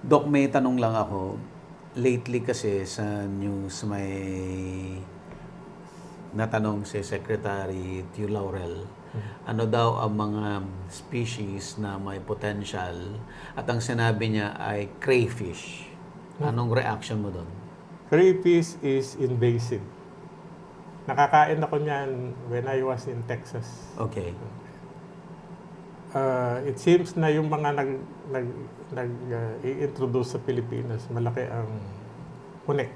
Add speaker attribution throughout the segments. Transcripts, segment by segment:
Speaker 1: Doc, may tanong lang ako. Lately kasi sa news may natanong si Secretary Tio Laurel, ano daw ang mga species na may potential at ang sinabi niya ay crayfish. Anong reaction mo doon?
Speaker 2: Crayfish is invasive. Nakakain ako niyan when I was in Texas.
Speaker 1: Okay.
Speaker 2: It seems na yung mga i-introduce sa Pilipinas, malaki ang connect.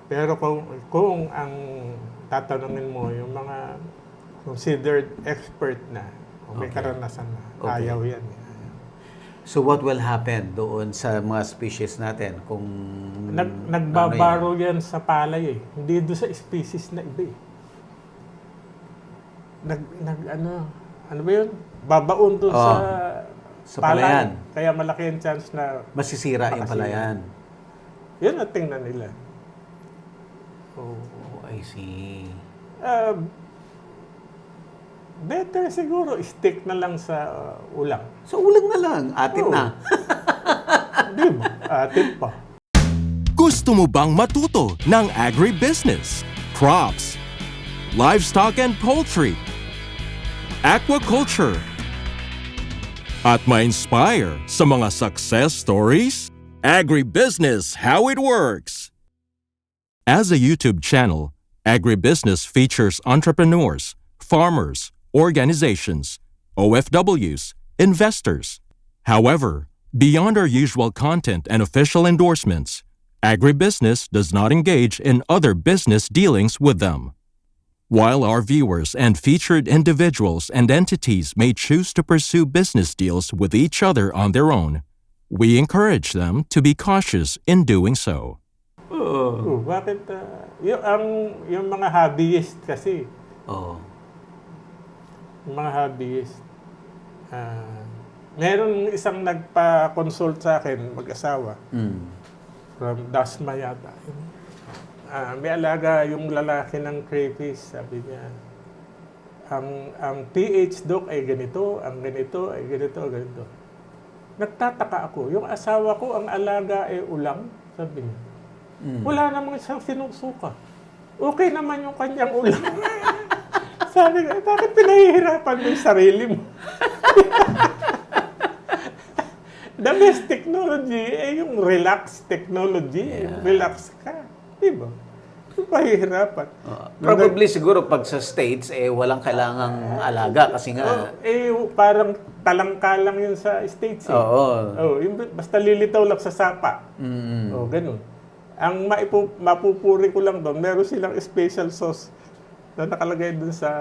Speaker 2: Pero kung ang tatanungin mo, yung mga considered expert na, o may
Speaker 1: Okay.
Speaker 2: karanasan na,
Speaker 1: Okay.
Speaker 2: ayaw yan.
Speaker 1: So what will happen doon sa mga species natin kung
Speaker 2: Nagbabaro yan sa palay eh. Hindi doon sa species na iba eh. Ano ba yun? Babaon doon
Speaker 1: sa palayan.
Speaker 2: Kaya malaki ang chance na
Speaker 1: Masisira yung
Speaker 2: makasira.
Speaker 1: palayan.
Speaker 2: Yun ang tingnan nila.
Speaker 1: Oh, I see.
Speaker 2: Better siguro stick na lang sa ulam.
Speaker 1: So ulang na lang, atin
Speaker 2: Oo.
Speaker 1: na.
Speaker 2: Di ba? Atin pa.
Speaker 3: Gusto mo bang matuto ng agribusiness, crops, livestock and poultry, aquaculture, at ma-inspire sa mga success stories? Agribusiness How It Works! As a YouTube channel, Agribusiness features entrepreneurs, farmers, organizations, OFWs, investors. However, beyond our usual content and official endorsements, Agribusiness does not engage in other business dealings with them. While our viewers and featured individuals and entities may choose to pursue business deals with each other on their own, we encourage them to be cautious in doing so.
Speaker 2: Bakit? Yung mga hobbyist kasi,
Speaker 1: Oh.
Speaker 2: yung mga hobbyist, meron isang nagpa-consult sa akin, mag-asawa, from Dasma yata. May alaga yung lalaki ng crayfish, sabi niya. Ang pH, Doc, ay ganito, ang ganito, ay ganito, ganito. Nagtataka ako, yung asawa ko, ang alaga ay ulang, sabi niya. Wala namang siyang sinusuka. Okay naman yung kanyang ulang. Sabi ko, bakit pinahihirapan mo yung sarili mo? The best technology ay yung relax technology.
Speaker 1: Yeah.
Speaker 2: Relax ka. Diba? Pahihirapan.
Speaker 1: Probably siguro pag sa States, walang kailangang alaga kasi nga...
Speaker 2: Parang talangka lang yun sa States. Eh.
Speaker 1: Oo.
Speaker 2: Basta lilitaw lang sa sapa. Ganun. Ang mapupuri ko lang doon, meron silang special sauce na nakalagay doon sa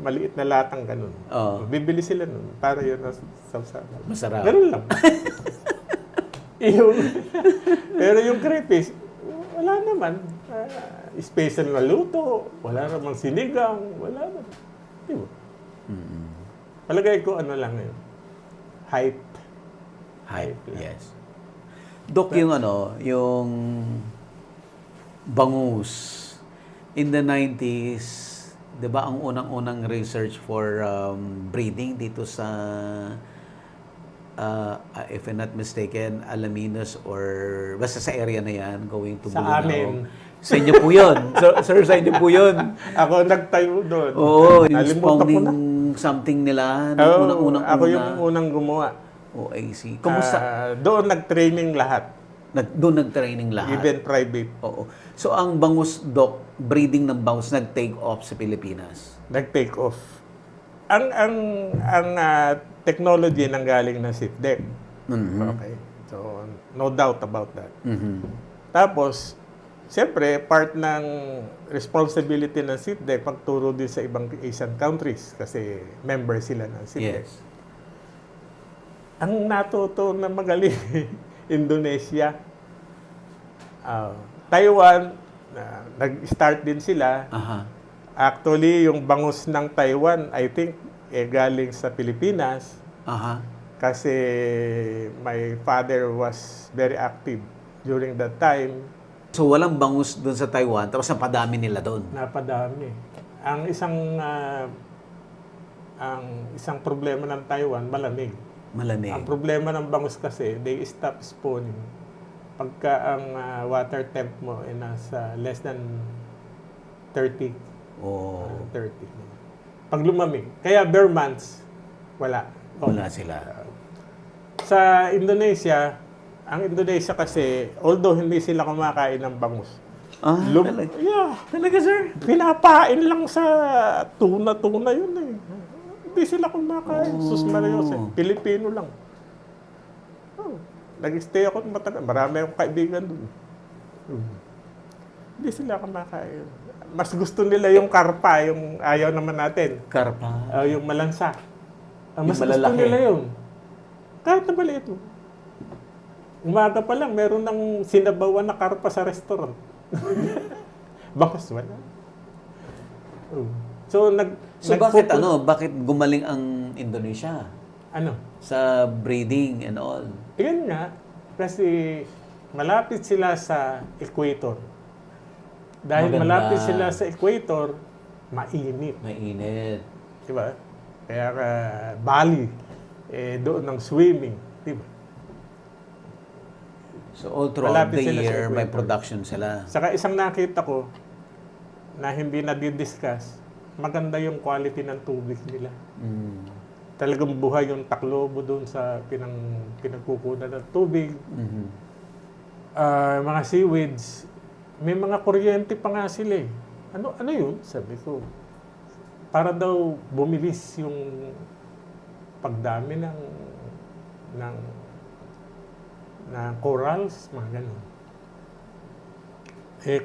Speaker 2: maliit na latang ganun. Bibili sila nun para yun na sausawan.
Speaker 1: Masarap.
Speaker 2: Ganun lang. Pero yung crayfish, wala naman. Special na luto, wala namang sinigang, wala naman. Diba? Palagay ko ano lang yun. Hype.
Speaker 1: Hype, yes. Dok, yung bangus. In the 90s, di ba ang unang-unang research for breeding dito sa, if I'm not mistaken, Alaminos or basta sa area na yan, going to
Speaker 2: Sa
Speaker 1: Bulunao.
Speaker 2: amin.
Speaker 1: Sa inyo po yun. Sir, sa inyo po yun.
Speaker 2: Ako nagtayo doon.
Speaker 1: Oo, yung
Speaker 2: Nalimutan ko
Speaker 1: spawning
Speaker 2: na.
Speaker 1: something nila. Unang-unang
Speaker 2: Ako yung unang gumawa.
Speaker 1: Oh, I see. Kumusta?
Speaker 2: Doon nag-training lahat.
Speaker 1: Doon nag-training lahat?
Speaker 2: Even private.
Speaker 1: Oo. So, ang bangus, Doc, breeding ng bangus, nag-take off sa Pilipinas?
Speaker 2: Nag-take off. Ang technology nanggaling ng SIPDEC. Okay. So, no doubt about that. Tapos, siyempre, part ng responsibility ng SIPDEC pagturo din sa ibang Asian countries kasi member sila ng SIPDEC.
Speaker 1: Yes.
Speaker 2: Ang natuto na magaling, Indonesia, Taiwan, nag-start din sila. Actually, yung bangus ng Taiwan, I think, galing sa Pilipinas. Kasi my father was very active during that time.
Speaker 1: So, walang bangus doon sa Taiwan, tapos napadami nila doon?
Speaker 2: Napadami. Ang isang problema ng Taiwan, malamig.
Speaker 1: Malamig.
Speaker 2: Ang problema ng bangus kasi, they stop spawning pagka ang water temp mo ay nasa less than 30.
Speaker 1: Oh,
Speaker 2: 30. Pag lumamig. Kaya bare months, wala.
Speaker 1: wala sila.
Speaker 2: Sa Indonesia, ang Indonesia kasi, although hindi sila kumakain ng bangus,
Speaker 1: Talaga?
Speaker 2: yeah,
Speaker 1: Talaga, sir?
Speaker 2: pinapain lang sa tuna yun eh. Hindi sila kumakain. Sus Marios eh. Pilipino lang. Nag-stay ako matagal. Marami akong kaibigan doon. Hindi sila kumakain. Mas gusto nila yung karpa, yung ayaw naman natin.
Speaker 1: Karpa.
Speaker 2: Yung malansa. Mas
Speaker 1: Yung
Speaker 2: gusto
Speaker 1: malalaki.
Speaker 2: nila yun. Kahit na maliit mo. Umaga pa lang, meron ng sinabawan na karpa sa restaurant. Bakas wala. So,
Speaker 1: Bakit gumaling ang Indonesia
Speaker 2: Ano?
Speaker 1: sa breeding and all?
Speaker 2: Yun nga, kasi malapit sila sa equator. Dahil
Speaker 1: Maganda.
Speaker 2: malapit sila sa equator, mainit.
Speaker 1: Mainit.
Speaker 2: Diba? Kaya Bali, doon ng swimming. Diba?
Speaker 1: So all throughout
Speaker 2: Malapit
Speaker 1: the
Speaker 2: sila sa
Speaker 1: year, may
Speaker 2: equator.
Speaker 1: production sila.
Speaker 2: Saka isang nakita ko na hindi na-discuss, maganda yung quality ng tubig nila.
Speaker 1: Mm.
Speaker 2: Talagang buhay yung taklobo doon sa pinagkukunan ng tubig.
Speaker 1: Mhm.
Speaker 2: Mga seaweeds, may mga kuryente pa nga sila eh. Ano yun? Sabi ko. Para daw bumilis yung pagdami ng corals, mga ganun.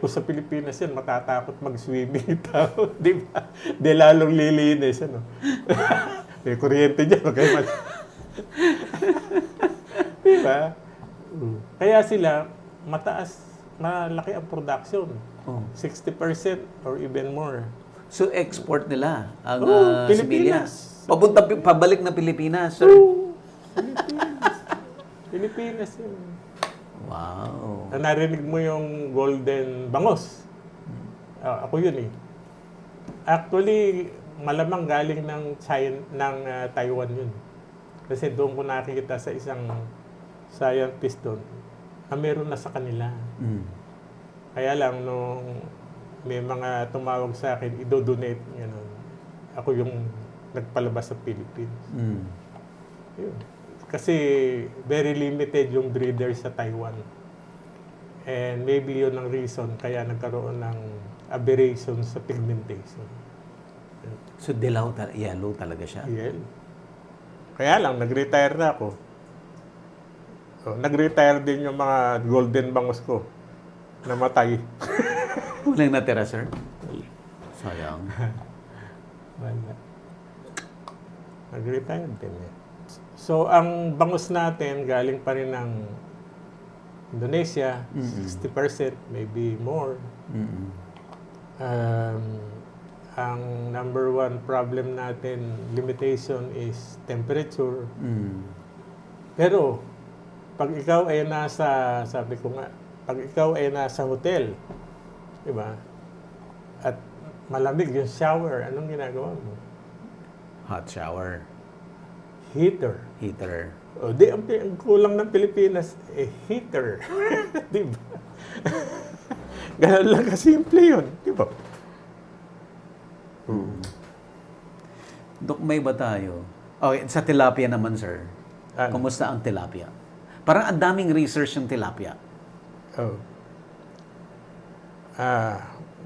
Speaker 2: Kung sa Pilipinas yan, matatakot mag-swimming tao, di ba? Di lalong lilinis, ano? May kuryente dyan, okay man. Di ba? Kaya sila, malaki ang production.
Speaker 1: Oh.
Speaker 2: 60% or even more.
Speaker 1: So export nila ang
Speaker 2: Pilipinas.
Speaker 1: Sibuyas. Pabalik na Pilipinas, sir.
Speaker 2: Pilipinas yun.
Speaker 1: Wow.
Speaker 2: Narinig mo yung golden bangos. Ako yun eh. Actually, malamang galing ng Taiwan yun. Kasi doon ko nakikita sa isang scientist doon na meron na sa kanila.
Speaker 1: Mm.
Speaker 2: Kaya lang, nung may mga tumawag sa akin, i-donate. Ako yung nagpalabas sa Philippines.
Speaker 1: Mm.
Speaker 2: Yun. Kasi very limited yung breeder sa Taiwan. And maybe yun ang reason kaya nagkaroon ng aberration sa pigmentation.
Speaker 1: So yellow talaga siya?
Speaker 2: Yeah. Kaya lang, nag-retire na ako. So, nag-retire din yung mga golden bangus ko. Namatay.
Speaker 1: Walang natira, sir? Sayang.
Speaker 2: Wala. Nag-retire din eh. So, ang bangus natin galing pa rin ng Indonesia, 60%, maybe more.
Speaker 1: Mm-mm.
Speaker 2: Ang number one problem natin, limitation is temperature.
Speaker 1: Mm.
Speaker 2: Pero, pag ikaw ay nasa, sabi ko nga, pag ikaw ay nasa hotel, di ba? At malamig yung shower, anong ginagawa mo?
Speaker 1: Hot shower.
Speaker 2: Heater.
Speaker 1: Heater.
Speaker 2: O di, ang kulang ng Pilipinas, heater. Di ba? Ganun lang kasimple yun. Di ba?
Speaker 1: Dok, may ba tayo? Okay, sa tilapia naman, sir.
Speaker 2: Ano?
Speaker 1: Kumusta ang tilapia? Parang ang daming research yung tilapia.
Speaker 2: Oh.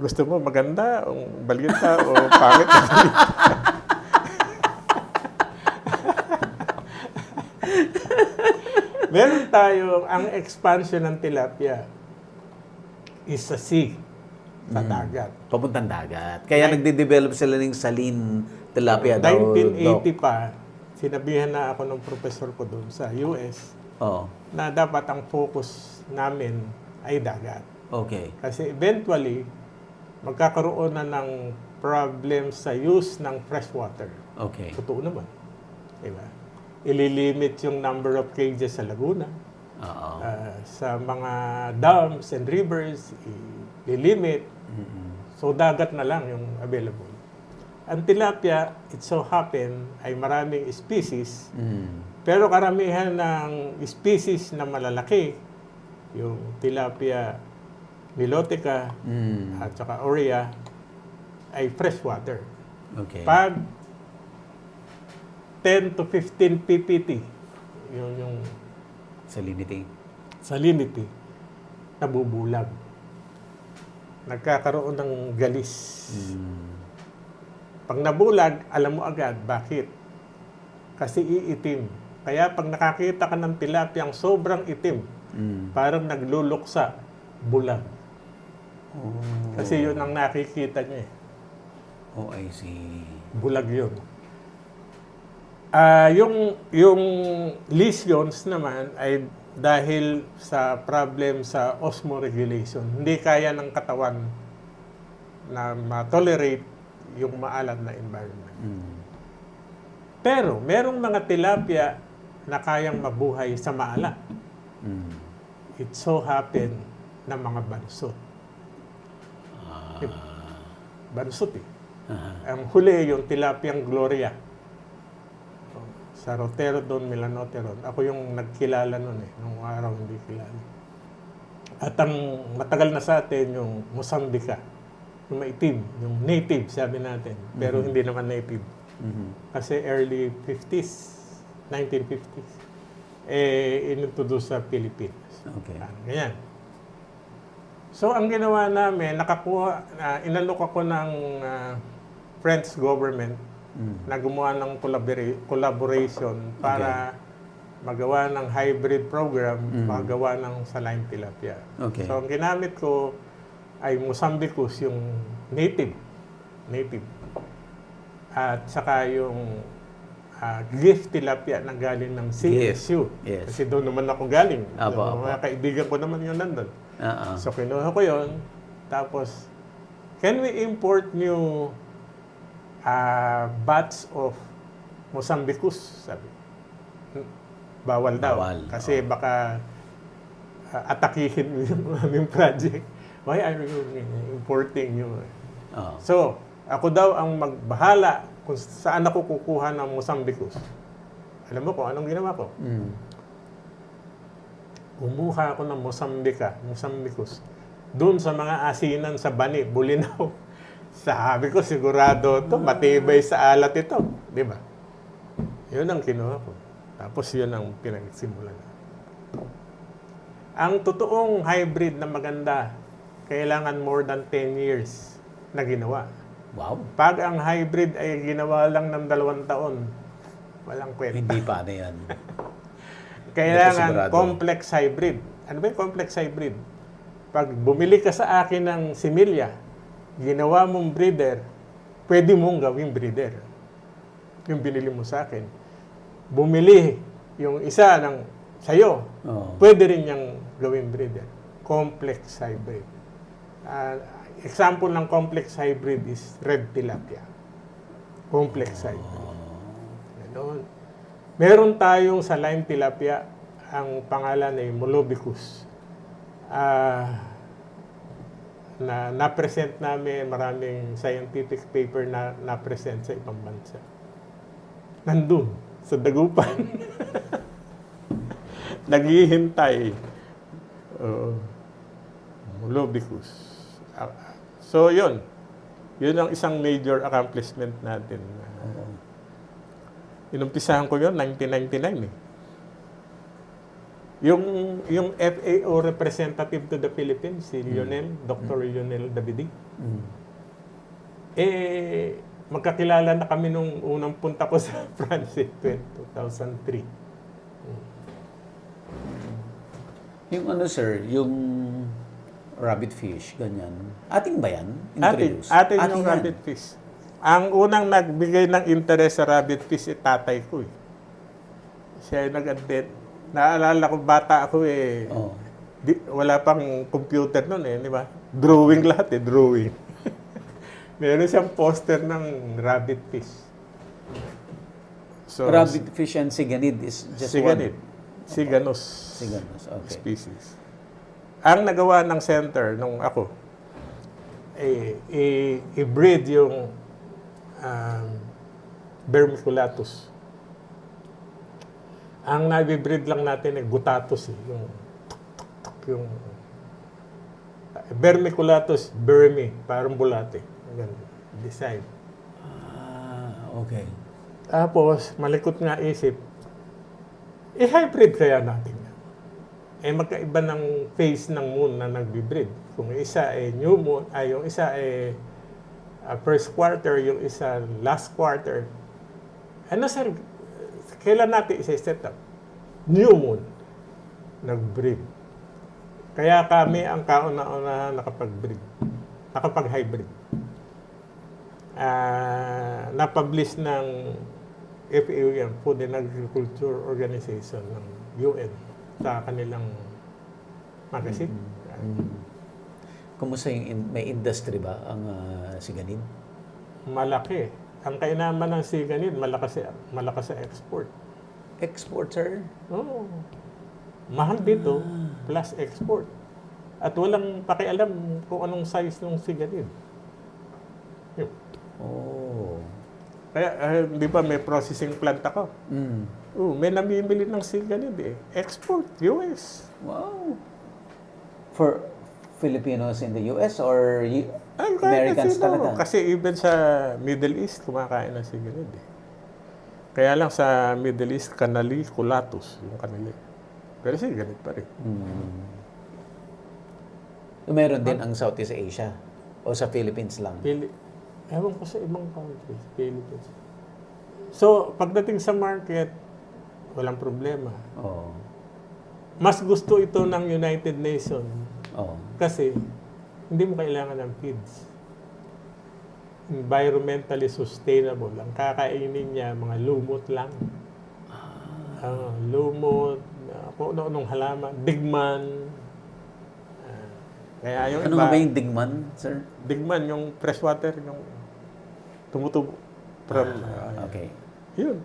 Speaker 2: Gusto mo maganda o balita o pangit na balita? Meron tayo, ang expansion ng tilapia is sa sea, sa dagat.
Speaker 1: Papuntang dagat. Kaya nagde-develop sila ng saline tilapia daw.
Speaker 2: 1980 pa, sinabihan na ako ng professor ko doon sa US
Speaker 1: Oo.
Speaker 2: na dapat ang focus namin ay dagat.
Speaker 1: Okay.
Speaker 2: Kasi eventually, magkakaroon na ng problem sa use ng fresh water.
Speaker 1: Okay.
Speaker 2: Totoo naman. Diba? Ililimit yung number of cages sa Laguna.
Speaker 1: Oo.
Speaker 2: Sa mga dams and rivers, ililimit. So, dagat na lang yung available. Ang tilapia, it so happen, ay maraming species
Speaker 1: Mm.
Speaker 2: Pero karamihan ng species na malalaki, yung tilapia nilotica at saka aurea, ay freshwater.
Speaker 1: Okay.
Speaker 2: Pag 10 to 15 ppt, yung
Speaker 1: Salinity.
Speaker 2: salinity, nabubulag. Nagkakaroon ng galis. Pag nabulag, alam mo agad, bakit? Kasi iitim. Kaya pag nakakita ka ng tilapia ang sobrang itim, parang nagluluksa, bulag. Kasi yun ang nakikita niya.
Speaker 1: Oh, I see.
Speaker 2: Bulag yun. Yung lesions naman ay dahil sa problem sa osmoregulation. Hindi kaya ng katawan na ma-tolerate yung maalat na environment. Pero merong mga tilapia na kayang mabuhay sa maalat. It so happen na mga bansot. Bansot eh. Ang huli yung tilapiang Gloria. Sa Roterodon, Melanoteron. Ako yung nagkilala nun eh. Nung araw hindi kilala. At ang matagal na sa atin yung Mozambica. Yung maitim. Yung native, sabi natin. Pero hindi naman native. Kasi early 50s, 1950s. Inintroduce sa Philippines.
Speaker 1: Okay.
Speaker 2: Ganyan. So, ang ginawa namin, inalok ako ng French government na gumawa ng collaboration para magawa ng hybrid program, magawa ng saline tilapia.
Speaker 1: Okay.
Speaker 2: So, ang ginamit ko ay Mozambicus, yung native. At saka yung gift tilapia na galing ng CSU.
Speaker 1: Yes.
Speaker 2: Kasi doon naman ako galing.
Speaker 1: Apo.
Speaker 2: Mga kaibigan ko naman yun nandun.
Speaker 1: Uh-uh.
Speaker 2: So, kinuha ko yun. Tapos, can we import new batch of Mozambicus? Sabi. Bawal daw.
Speaker 1: Bawal.
Speaker 2: Kasi baka atakihin mo yung aming project. Why are you importing new? So, ako daw ang magbahala kung saan ako kukuha ng Mozambicus. Alam mo kung anong ginawa ko? Kumuha ako ng Mozambicus. Doon sa mga asinan sa Bani, Bulinaw. Sabi ko, sigurado to, matibay sa alat ito. Di ba? Yun ang kinuha ko. Tapos yun ang pinagsimulan. Ang totoong hybrid na maganda, kailangan more than 10 years na ginawa.
Speaker 1: Wow.
Speaker 2: Pag ang hybrid ay ginawa lang ng 2 taon, walang kwenta.
Speaker 1: Hindi pa na yan.
Speaker 2: Kailangan complex hybrid. Ano ba yung complex hybrid? Pag bumili ka sa akin ng similya, ginawa mong breeder, pwede mong gawing breeder. Yung binili mo sa akin. Bumili yung isa ng sayo, pwede rin niyang gawing breeder. Complex hybrid. Example ng complex hybrid is red tilapia. Complex hybrid. Ganon. Meron tayong saline tilapia, ang pangalan ay Molobicus. Na-present namin, maraming scientific paper na na-present sa ibang bansa. Nandun, sa Dagupan. Naghihintay. Molobicus. So, yun. Yun ang isang major accomplishment natin. Inumpisahan ko yun, 1999 eh. Yung FAO representative to the Philippines, si Dr. Lionel Davidi. Magkakilala na kami nung unang punta ko sa France, 2003.
Speaker 1: Yung sir, yung rabbit fish, ganyan. Ating ba yan?
Speaker 2: Atin yung
Speaker 1: yan.
Speaker 2: rabbit fish. Ang unang nagbigay ng interest sa rabbit fish, tatay ko eh. Siya ay nag-addend. Naalala ko, bata ako eh. Wala pang computer noon eh, di ba? Drawing lahat eh, drawing. Meron siyang poster ng rabbit fish. So,
Speaker 1: Rabbit fish and siganid is just
Speaker 2: siganid.
Speaker 1: one?
Speaker 2: Siganus.
Speaker 1: Siganus, okay.
Speaker 2: Species. Ang nagawa ng center nung ako, i-breed yung Vermiculatus. Ang nabibreed lang natin ay gutatos, yung yung vermiculatus burmi, parang bulate. Ganun, design.
Speaker 1: Okay.
Speaker 2: Tapos, malikot nga isip, i-hybrid kaya natin yan. Magkaiba ng phase ng moon na nagbi-breed. Kung isa ay new moon, yung isa ay first quarter, yung isa last quarter. Ano sir, kailan natin isa-set up? New moon, nag-breed. Kaya kami ang kauna-una nakapag-breed, nakapag-hybrid. Na-publish ng FAO yan, Food and Agriculture Organization ng UN sa kanilang magazine.
Speaker 1: Kumusta yung may industry ba ang siganin?
Speaker 2: Malaki. Ang kainaman ng siganid, malakas sa export.
Speaker 1: Export, sir?
Speaker 2: Oo. Mahal dito, plus export. At walang pakialam kung anong size ng siganid. Yun.
Speaker 1: Oh.
Speaker 2: Kaya, di ba may processing plant ako?
Speaker 1: Mm.
Speaker 2: May namimili ng siganid eh. Export, US.
Speaker 1: Wow. For Filipinos in the US or
Speaker 2: Ay, kahit
Speaker 1: Americans
Speaker 2: na sino.
Speaker 1: talaga?
Speaker 2: Kasi even sa Middle East, kumakain ng siganid eh. Kaya lang sa Middle East, kanali, kulatus, yung kanali. Pero siganid pa rin.
Speaker 1: Meron din ang Southeast Asia o sa Philippines lang?
Speaker 2: Ewan ko sa ibang countries, Philippines. So, pagdating sa market, walang problema.
Speaker 1: Oo.
Speaker 2: Mas gusto ito ng United Nations
Speaker 1: Oo.
Speaker 2: kasi hindi mo kailangan ng feeds. Environmentally sustainable. Ang kakainin niya, mga lumot lang. Lumot, kung ano-anong halaman, digman. Kaya yung
Speaker 1: Ano
Speaker 2: iba,
Speaker 1: nga ba yung digman, sir?
Speaker 2: digman, yung freshwater, yung tumutubo from,
Speaker 1: Okay.
Speaker 2: yun.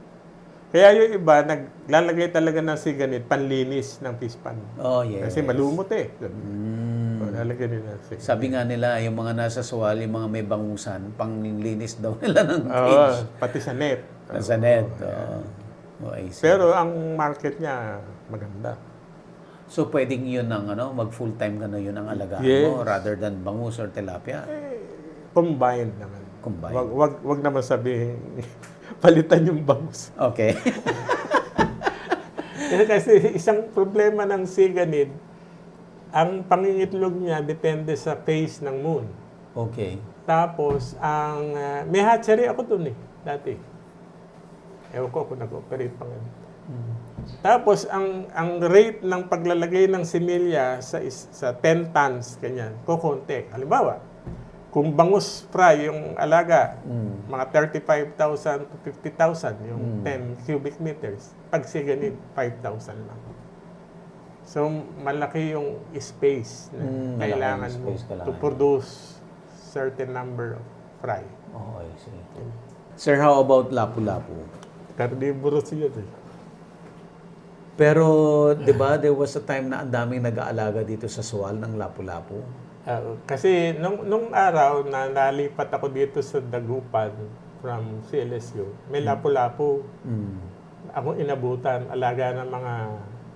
Speaker 2: Kaya yung iba, naglalagay talaga ng siganid, panlinis ng fish pan.
Speaker 1: Oh, yes.
Speaker 2: Kasi malumot eh. Lalagyan nila ng siganid.
Speaker 1: Sabi nga nila, yung mga nasa suwal, yung mga may bangusan, panglinis daw nila ng
Speaker 2: Oo,
Speaker 1: cage.
Speaker 2: pati sa net.
Speaker 1: Sa net. Oh, I see.
Speaker 2: Pero ang market niya, maganda.
Speaker 1: So, pwedeng yun ang mag full-time ka na yun ang alagaan
Speaker 2: Yes.
Speaker 1: mo rather than bangus or tilapia.
Speaker 2: Combined naman.
Speaker 1: Combined.
Speaker 2: Wag naman sabihin, palitan yung bangus.
Speaker 1: Okay.
Speaker 2: Kasi isang problema ng siganid, ang pangingitlog niya depende sa phase ng moon.
Speaker 1: Okay.
Speaker 2: Tapos, may hatchery ako dun dati. Ewan ko kung nag-operate pa nga. Tapos, ang rate ng paglalagay ng similya sa 10 tons, ganyan, kukunti. Halimbawa, kung bangus fry yung alaga, mga 35,000 to 50,000 yung 10 cubic meters. Pag siganid, 5,000 lang. So, malaki yung space na kailangan
Speaker 1: malaki yung
Speaker 2: mo
Speaker 1: space kailangan.
Speaker 2: to produce certain number of fry.
Speaker 1: Oh, I see. Sir, how about lapu-lapu?
Speaker 2: Carnivorous yun eh.
Speaker 1: Pero, di ba, there was a time na ang daming nag-aalaga dito sa suwal ng lapu-lapu.
Speaker 2: Kasi nung araw na nalipat ako dito sa Dagupan from CLSU, may lapu-lapu. Ako inabutan, alaga ng mga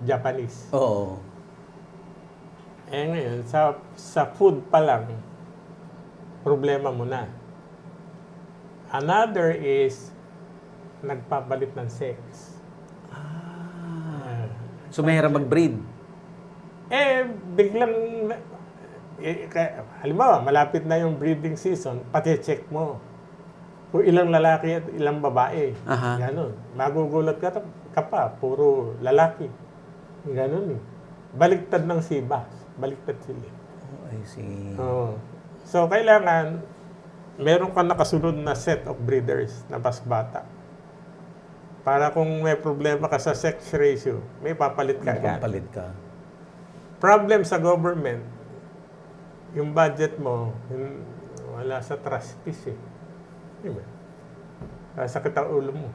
Speaker 2: Japanese.
Speaker 1: Oo.
Speaker 2: Ngayon, sa food pa lang, problema mo na. Another is, nagpapalit ng sex.
Speaker 1: So, mahirap mag-breed.
Speaker 2: Biglang, halimbawa, malapit na yung breeding season, pati-check mo kung ilang lalaki at ilang babae.
Speaker 1: Aha.
Speaker 2: Ganon. Magugulat ka pa, puro lalaki. Ganon eh. Baliktad ng sibas. Baliktad sila.
Speaker 1: Oh, I see.
Speaker 2: So, kailangan, meron ka nakasunod na set of breeders na mas bata. Para kung may problema ka sa sex ratio, may papalit ka agad.
Speaker 1: Papalit ka.
Speaker 2: Problem sa government, yung budget mo, wala sa trust piece eh. Diba? Sakit ang ulo mo.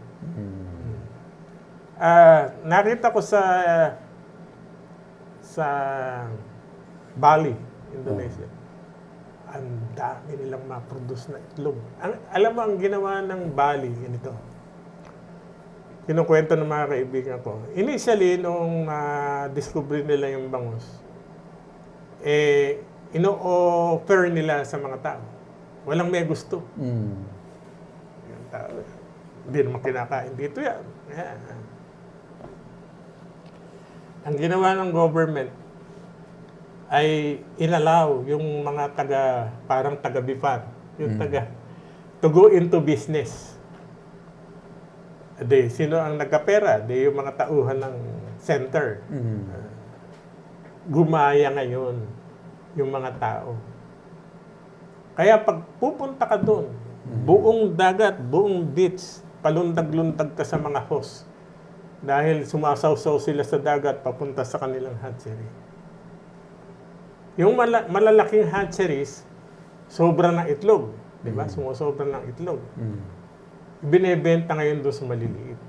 Speaker 2: Nakita ko sa Bali, Indonesia. Ang dami nilang ma-produce na itlog. Alam mo, ang ginawa ng Bali, ganito. kinukwento ng mga kaibigan ko. Initially, nung discover nila yung bangus, ino-offer nila sa mga tao. Walang may gusto. Yung tao, hindi naman kinakain dito yan. Yan. Ang ginawa ng government ay inallow yung mga parang taga-bifan, yung to go into business. Sino ang nagkapera? Yung mga tauhan ng center. Gumaya ngayon yung mga tao. Kaya pag pupunta ka doon, buong dagat, buong beach, palundag-lundag ka sa mga host. Dahil sumasaw-saw sila sa dagat papunta sa kanilang hatchery. Yung malalaking hatcheries, sobra ng itlog. Di ba? Sumusobra ng itlog. Binebenta ngayon doon sa maliliit.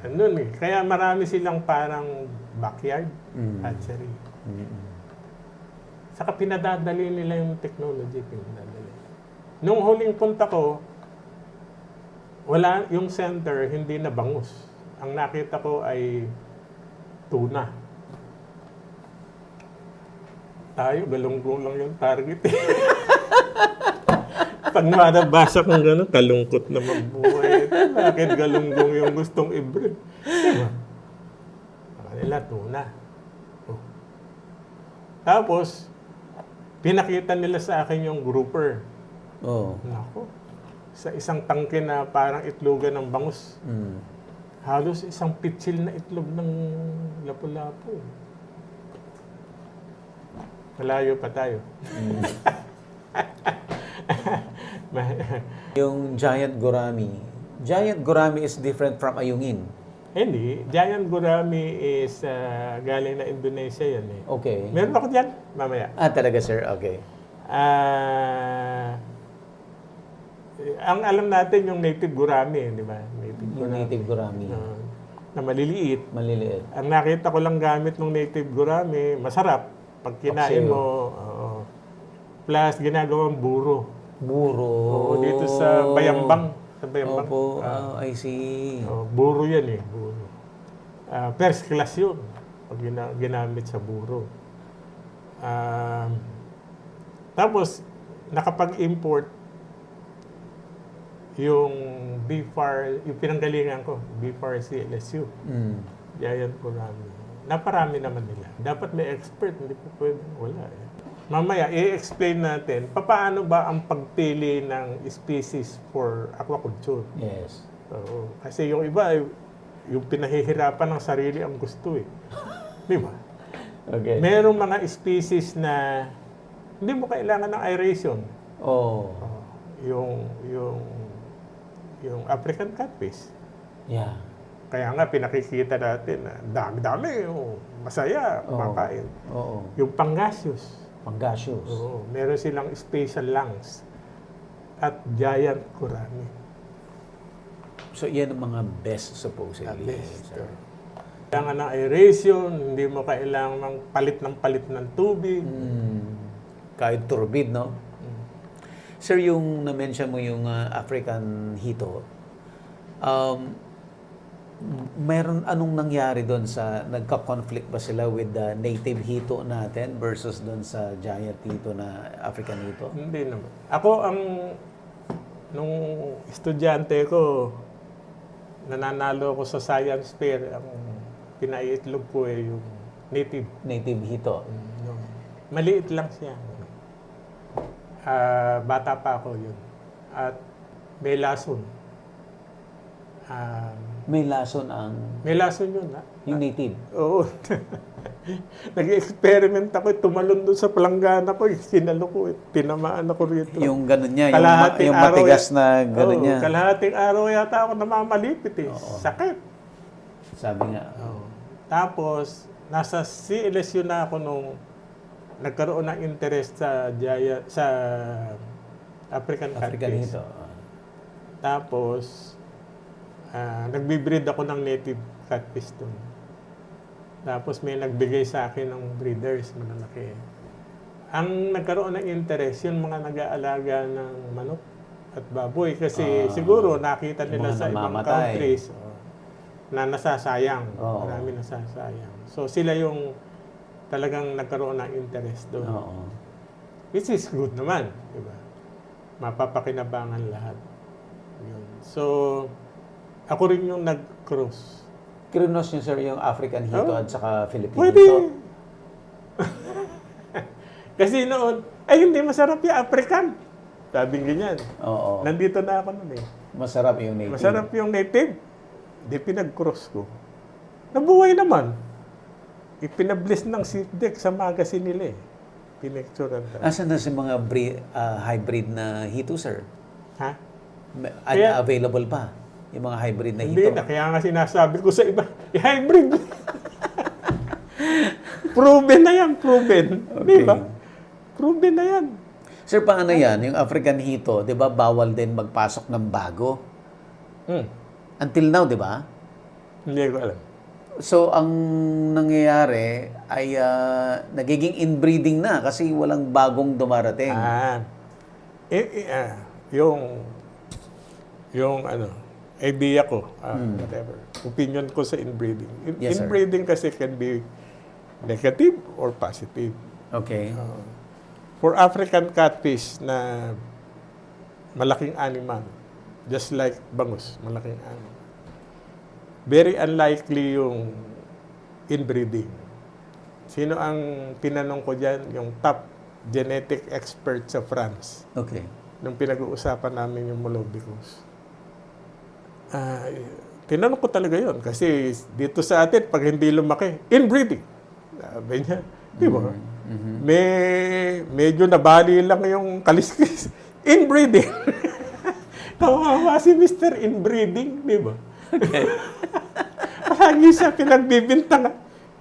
Speaker 2: Ano Kaya marami silang parang backyard hatchery. Saka pinadadali nila yung technology. Nung huling punta ko, yung center, hindi na bangus. Ang nakita ko ay tuna. Tayo, galunggong lang yung target. Pag marabasa kong gano'n, kalungkot na magbuhay. Bakit galunggong yung gustong i-breed? Diba? Kanila, tuna. Tapos, pinakita nila sa akin yung grouper. Nako. Sa isang tangke na parang itlogan ng bangus. Halos isang pitsil na itlog ng lapu-lapu. Malayo pa tayo.
Speaker 1: Yung giant gourami. Giant gourami is different from ayungin.
Speaker 2: Hindi. Giant gourami is galing na Indonesia yan eh.
Speaker 1: Okay.
Speaker 2: Meron ako dyan, mamaya.
Speaker 1: Talaga sir? Okay.
Speaker 2: Ang alam natin yung native gourami, di ba?
Speaker 1: Native gourami.
Speaker 2: Na maliliit.
Speaker 1: Maliliit.
Speaker 2: Ang nakita ko lang gamit ng native gourami, masarap. Pag kinain mo, plus ginagawang buro.
Speaker 1: Buro.
Speaker 2: Dito sa Bayambang. Sa Bayambang.
Speaker 1: Opo. I see.
Speaker 2: Buro yan eh. Buro. First class yun. Pag ginamit sa buro. Tapos, nakapag-import yung yung pinanggalingan ko, BFAR CLSU. Giant gourami. Naparami naman nila. Dapat may expert, hindi po pwede. Wala eh. Mamaya, i-explain natin, paano ba ang pagpili ng species for aquaculture?
Speaker 1: Yes.
Speaker 2: Kasi yung iba, yung pinahihirapan ng sarili ang gusto eh. Di ba?
Speaker 1: Okay.
Speaker 2: Merong mga species na hindi mo kailangan ng aeration. Yung African catfish.
Speaker 1: Yeah.
Speaker 2: Kaya nga pinakikita natin na dami, masaya, kumakain. Yung Pangasius. Meron silang special lungs at giant gourami.
Speaker 1: So, yan ang mga best supposedly.
Speaker 2: Best. Kailangan ng aeration, hindi mo kailangan ng palit ng tubig.
Speaker 1: Kahit turbid, no? Sir, yung na-mention mo yung African hito, meron anong nangyari doon sa nagka-conflict ba sila with the native hito natin versus doon sa giant hito na African hito?
Speaker 2: Hindi naman. Ako nung estudyante ko, nananalo ako sa science fair, ang pinaiitlog ko yung native.
Speaker 1: Native hito.
Speaker 2: Maliit lang siya. Bata pa ako yun. At may lason.
Speaker 1: May lason
Speaker 2: May lason yun, ha?
Speaker 1: yung native.
Speaker 2: Oo. Nag-experiment ako, tumalon doon sa palanggana ko, sinalo ko, tinamaan ako rito.
Speaker 1: Yung gano'n niya,
Speaker 2: Kalahating
Speaker 1: yung
Speaker 2: araw
Speaker 1: matigas na gano'n niya.
Speaker 2: Kalahating araw yata ako namamalipit eh. Sakit.
Speaker 1: Sabi nga.
Speaker 2: Tapos, nasa CLSU na ako nung nagkaroon ng interest sa African catfish.
Speaker 1: hito.
Speaker 2: Tapos, nagbe-breed ako ng native catfish doon. Tapos may nagbigay sa akin ng breeders, malalaki. Ang nagkaroon ng interest, yung mga nag-aalaga ng manok at baboy. Kasi siguro nakita nila
Speaker 1: mga
Speaker 2: sa ibang
Speaker 1: namamatay.
Speaker 2: countries. na nasasayang.
Speaker 1: Oo.
Speaker 2: Marami nasasayang. So sila yung talagang nagkaroon ng interest doon.
Speaker 1: Oo.
Speaker 2: Which is good naman, di ba? Mapapakinabangan lahat. Yun. So, ako rin yung nag-cruise.
Speaker 1: Krinos niyo, sir, yung African Hito
Speaker 2: Oh.
Speaker 1: at saka Filipino
Speaker 2: Pwede.
Speaker 1: Hito.
Speaker 2: Kasi noon, ay hindi masarap yung African. Sabing ganyan.
Speaker 1: Oo.
Speaker 2: Nandito na ako noon eh.
Speaker 1: Masarap yung native.
Speaker 2: Masarap yung native. Di pinag-cross ko. Nabuhay naman. Ipinabliss ng seat deck sa magazine nila eh. Pinecturean ka.
Speaker 1: Asan na si mga hybrid na hito, sir?
Speaker 2: Ha?
Speaker 1: Kaya, available pa? Yung mga hybrid na
Speaker 2: Hindi
Speaker 1: hito?
Speaker 2: na. Kaya nga sinasabi ko sa iba, hybrid. Proven na yan, proven. Di ba? Proven na yan.
Speaker 1: Sir, paano yan? Yung African hito, di ba, bawal din magpasok ng bago? Until now, di ba?
Speaker 2: Hindi ko alam.
Speaker 1: So, ang nangyayari ay nagiging inbreeding na kasi walang bagong dumarating.
Speaker 2: Yung idea ko, whatever, opinion ko sa inbreeding.
Speaker 1: Yes, sir.
Speaker 2: Inbreeding kasi can be negative or positive.
Speaker 1: Okay.
Speaker 2: For African catfish na malaking animal, just like bangus, malaking animal, very unlikely yung inbreeding. Sino ang tinanong ko dyan? Yung top genetic expert sa France.
Speaker 1: Okay.
Speaker 2: Nung pinag-uusapan namin yung Molobicus. Tinanong ko talaga yon kasi dito sa atin, pag hindi lumaki, inbreeding. Sabi niya, di ba? Medyo nabali lang yung kaliskis. Inbreeding. Kawawa si Mr. Inbreeding, di ba?
Speaker 1: Okay.
Speaker 2: Palagi siya pinagbibintang.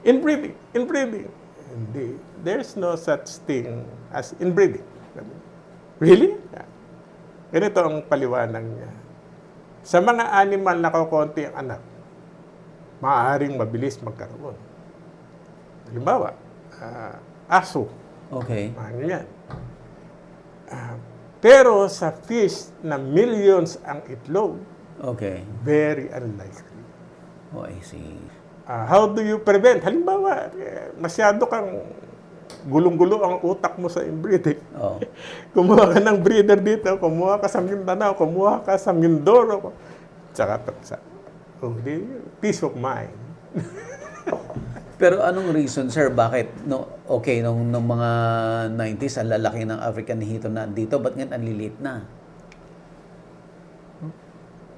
Speaker 2: Inbreeding, inbreeding. Hindi. There's no such thing as inbreeding. Really? Ganito ang paliwanag niya. Sa mga animal na kukunti ang anak, maaaring mabilis magkaroon. Halimbawa, aso.
Speaker 1: Okay.
Speaker 2: Ano yan? Pero sa fish na millions ang itlog,
Speaker 1: Okay.
Speaker 2: very unlikely.
Speaker 1: Oh, I see.
Speaker 2: How do you prevent? Halimbawa, masyado kang gulong-gulo ang utak mo sa inbreeding.
Speaker 1: Oh.
Speaker 2: Kumuha ka ng breeder dito, kumuha ka sa Mindanao, kumuha ka sa Mindoro, tsaka peace of mind.
Speaker 1: Pero anong reason, sir, bakit nung mga 90s ang lalaki ng African hito na dito, ba't ngayon ang liliit na?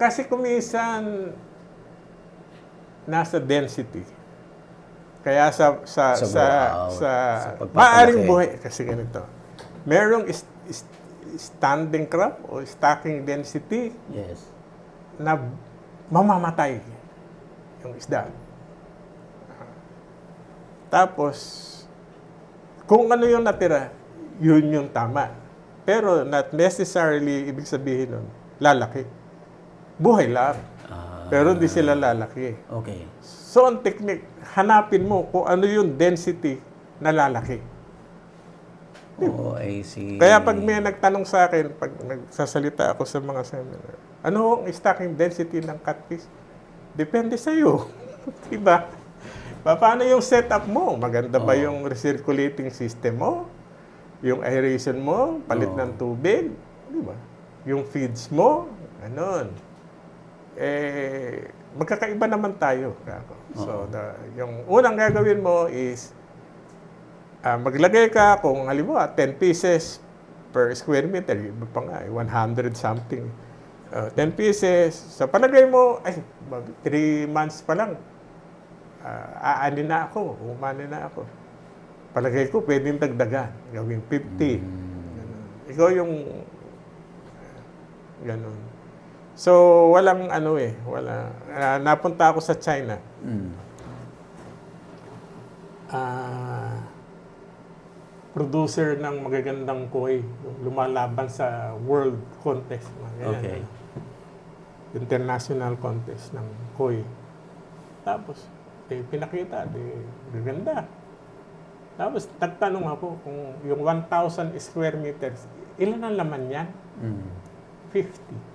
Speaker 2: Kasi kumisan nasa density. Kaya sa
Speaker 1: pagpapalaki.
Speaker 2: maaring buhay kasi ganito. Merong standing crop o stocking density
Speaker 1: Yes.
Speaker 2: na mamamatay yung isda. Tapos kung ano yung natira, yun yung tama. Pero not necessarily ibig sabihin nun, lalaki. Buhay lang. Pero hindi sila lalaki.
Speaker 1: Okay.
Speaker 2: So, ang technique, hanapin mo kung ano yung density na lalaki.
Speaker 1: Oh, I see.
Speaker 2: Kaya pag may nagtanong sa akin, pag nagsasalita ako sa mga seminar, ano ang stocking density ng catfish? Depende sa iyo. Diba? Paano yung setup mo? Maganda ba yung recirculating system mo? Yung aeration mo? Palit ng tubig? Diba? Yung feeds mo? Ganon. Magkakaiba naman tayo. So, yung unang gagawin mo is maglagay ka kung halimbawa 10 pieces per square meter, iba pa nga, 100 something. 10 pieces. So, palagay mo, 3 months pa lang, aanin na ako, umani na ako. Palagay ko, pwedeng dagdagan, gawing 50. Ikaw yung ganun. So, walang napunta ako sa China. Producer ng magagandang koi, lumalaban sa world contest.
Speaker 1: Okay.
Speaker 2: International contest ng koi. Tapos, pinakita, gaganda. Tapos, nagtanong ako kung yung 1,000 square meters, ilan ang laman yan? 50.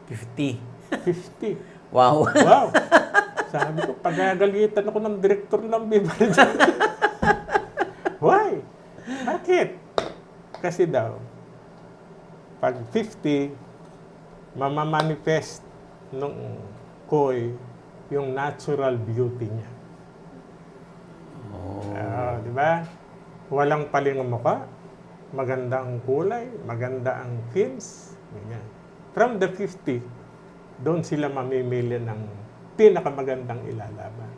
Speaker 1: 50.
Speaker 2: 50.
Speaker 1: Wow.
Speaker 2: Wow. Sabi ko, pagagalitan ako ng direktor ng beverage. Why? Bakit? Kasi daw, pag 50, mamamanifest nung koi yung natural beauty niya. Di ba? Walang paling ang mukha, maganda ang kulay, maganda ang fins. Ganyan. From the 50, doon sila mamimili ng pinakamagandang ilalaban.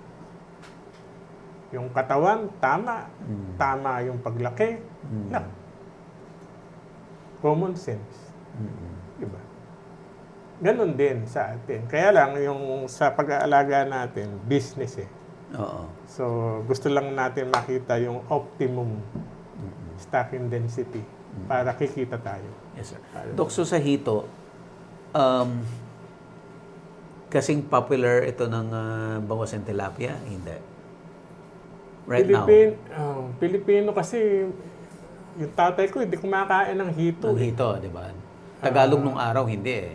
Speaker 2: Yung katawan, tama. Tama yung paglaki. No. Common sense. Diba? Ganon din sa atin. Kaya lang, yung sa pag-aalaga natin, business eh.
Speaker 1: Oo.
Speaker 2: So, gusto lang natin makita yung optimum stocking density para kikita tayo.
Speaker 1: Yes, sir. Dok, so sa hito, kasing popular ito ng bangus and tilapia? Hindi. Right now.
Speaker 2: Pilipino kasi, yung tatay ko, hindi kumakain ng hito.
Speaker 1: Ng hito, di ba? Tagalog nung araw, hindi eh.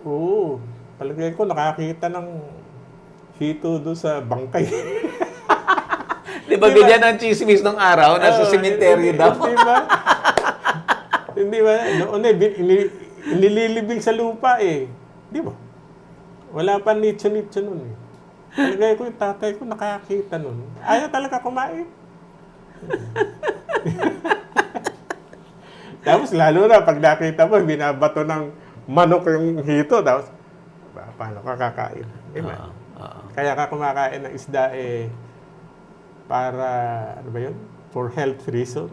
Speaker 2: Oo. Palagay ko, nakakita ng hito doon sa bangkay.
Speaker 1: Di ba ganyan ang chismis nung araw? Nasa cemetery daw.
Speaker 2: Hindi ba? Hindi ba? Noon eh, inililibing sa lupa eh. Di ba? Wala pa nicho-nicho nun eh. Palagay ko, yung tatay ko nakakita nun. Ayaw talaga kumain. Tapos lalo na, pag nakita mo, binabato ng manok yung hito. Tapos, paano ka kakain? Diba? Kaya ka kumakain ng isda eh, para, ano ba yun? For health reason.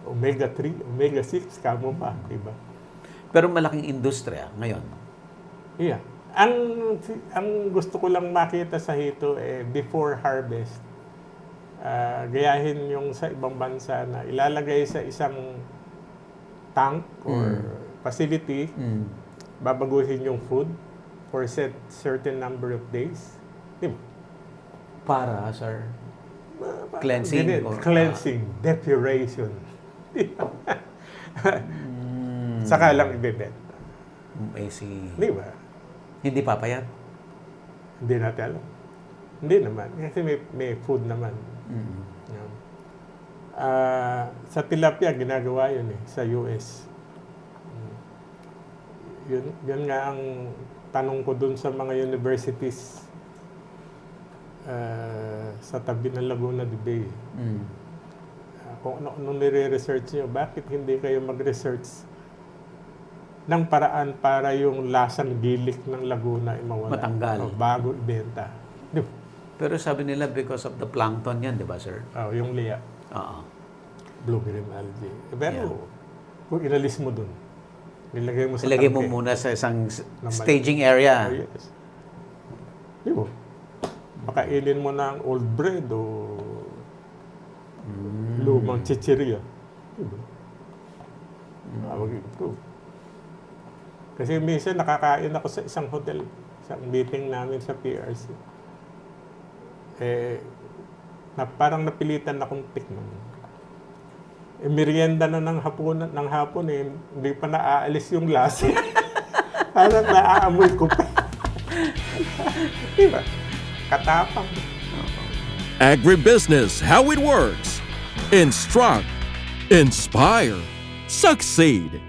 Speaker 2: Omega-3, omega-6, kamo pa, diba?
Speaker 1: Pero malaking industriya ngayon.
Speaker 2: Yeah. Ang gusto ko lang makita sa hito eh, before harvest, gayahin yung sa ibang bansa na ilalagay sa isang tank or facility, babaguhin yung food for certain number of days. Diba?
Speaker 1: Para, sir? Cleansing?
Speaker 2: Cleansing, depuration. Saka lang ibebenta.
Speaker 1: I see.
Speaker 2: Di ba?
Speaker 1: Hindi papayat?
Speaker 2: Hindi natin alam. Hindi naman. Kasi may food naman. Yan. Sa tilapia, ginagawa yun eh, sa US. Yun nga ang tanong ko dun sa mga universities sa tabi ng Laguna de Bay. Kung ano nire-research nyo, bakit hindi kayo mag-research ng paraan para yung lasang gilik ng Laguna ay mawala?
Speaker 1: Matanggal.
Speaker 2: O bago ibenta. Di ba?
Speaker 1: Pero sabi nila because of the plankton yan, di ba, sir?
Speaker 2: Yung liya.
Speaker 1: Oo.
Speaker 2: Blue green algae. Pero kung inalis mo dun, nilagay mo sa
Speaker 1: Ilagay mo
Speaker 2: tangke.
Speaker 1: muna sa isang staging area.
Speaker 2: Oh, yes. Di ba? Pakainin mo ng old bread o lumang chichirya. Di ba? Kasi minsan nakakain ako sa isang hotel, sa meeting namin sa PRC. Parang napilitan akong tikman. Merienda na ng hapon eh, hindi pa naaalis yung lasa. Parang naaamoy ko pa. Diba? Katapang.
Speaker 3: Agribusiness, how it works. Instruct, inspire, succeed.